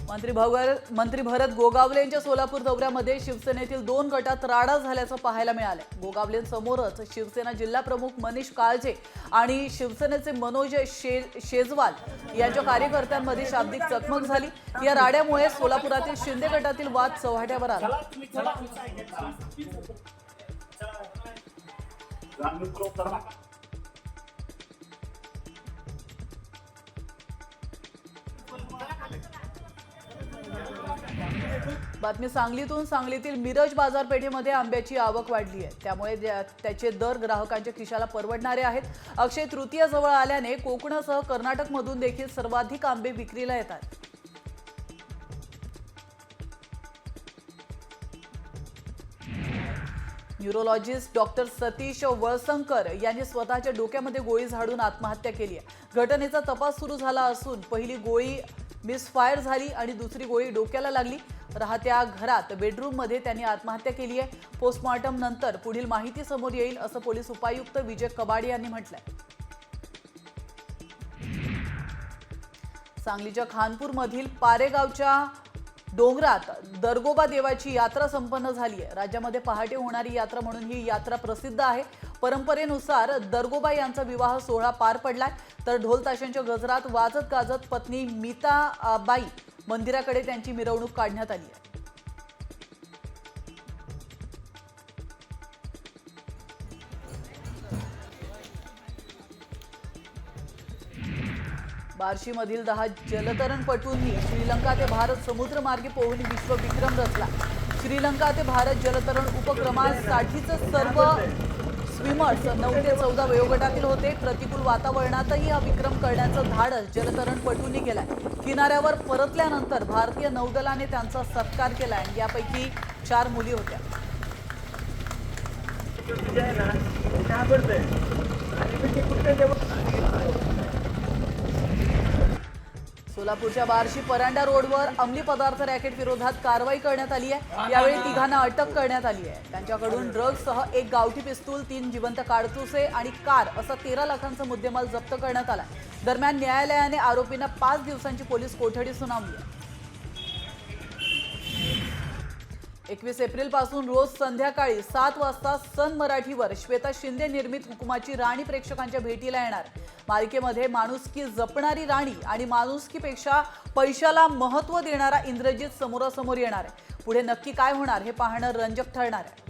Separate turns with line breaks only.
मंत्री भरत गोगावलेंच्या सोलापूर दौऱ्यामध्ये शिवसेनेतील 2 गटात राडा झाल्याचं पाहायला मिळालं। गोगावलेंसमोरच शिवसेना जिल्हा प्रमुख मनीष काळजे आणि शिवसेनेचे मनोज शेजवाल यांच्या कार्यकर्त्यांमध्ये शाब्दिक चकमक झाली। या राड्यामुळे सोलापुरातील शिंदे गटातील वाद चव्हाट्यावर आला। बातमी सांगलीतील मिरज बाजारपेठेमध्ये आंब्याची आवक वाढली आहे, त्यामुळे त्याचे दर ग्राहकांच्या खिशाला परवडणारे आहेत। अक्षय तृतीया जवळ आल्याने कोकणासह कर्नाटकमधून देखील सर्वाधिक आंबे विक्रीला येतात। न्यूरोलॉजिस्ट डॉक्टर सतीश वळसंकर यांनी स्वतःच्या डोक्यामध्ये गोळी झाडून आत्महत्या केली आहे। घटनेचा तपास सुरू झाला असून पहिली गोळी मिसफायर झाली आणि दुसरी गोळी डोक्याला लागली। राहत्या घरात बेडरूममध्ये त्यांनी आत्महत्या केली आहे। पोस्टमॉर्टम नंतर पुढील माहिती समोर येईल असं पोलीस उपायुक्त विजय कबाडे यांनी म्हटलंय। सांगलीच्या खानपूरमधील पारेगावच्या डोंगरात दरगोबा देवाची यात्रा संपन्न झाली आहे। राज्यामध्ये पहाटे होणारी यात्रा म्हणून ही यात्रा प्रसिद्ध आहे। परंपरेनुसार दरगोबा यांचा विवाह सोहळा पार पडलाय, तर ढोल ताशांच्या गजरात वाजत गाजत पत्नी मीताबाई मंदिराकडे त्यांची मिरवणूक काढण्यात आली आहे। बार्शीमधील 10 जलतरणपटूंनी श्रीलंका ते भारत समुद्रमार्गे पोहून विश्वविक्रम रचला। श्रीलंका ते भारत जलतरण उपक्रमासाठीचे सर्व स्विमर्स 9 ते 14 वयोगटातील होते। प्रतिकूल वातावरणातही हा विक्रम करण्याचं धाडस जलतरणपटूंनी केलाय। किनाऱ्यावर परतल्यानंतर भारतीय नौदलाने त्यांचा सत्कार केलाय। यापैकी 4 मुली होत्या। सोलापूरच्या बार्शी परांडा रोडवर अंमली पदार्थ रॅकेट विरोधात कारवाई करण्यात आली आहे। यावेळी 3 जणांना अटक करण्यात आली आहे। त्यांच्याकडून ड्रग्जसह 1 गावठी पिस्तूल, 3 जिवंत काडतुसे आणि कार असा 13 लाखांचा मुद्देमाल जप्त करण्यात आला। दरम्यान न्यायालयाने आरोपींना 5 दिवसांची पोलीस कोठडी सुनावली आहे। 21 एप्रिल पासून रोज संध्याकाळी 7 वाजता सन मराठीवर श्वेता शिंदे निर्मित हुकुमाची राणी प्रेक्षकांच्या भेटीला येणार। मालिकेमध्ये माणुसकी जपणारी राणी आणि माणुसकीपेक्षा पैशाला महत्त्व देणारा इंद्रजित समोरासमोर येणार आहे। पुढे नक्की काय होणार हे पाहणं रंजक ठरणार आहे।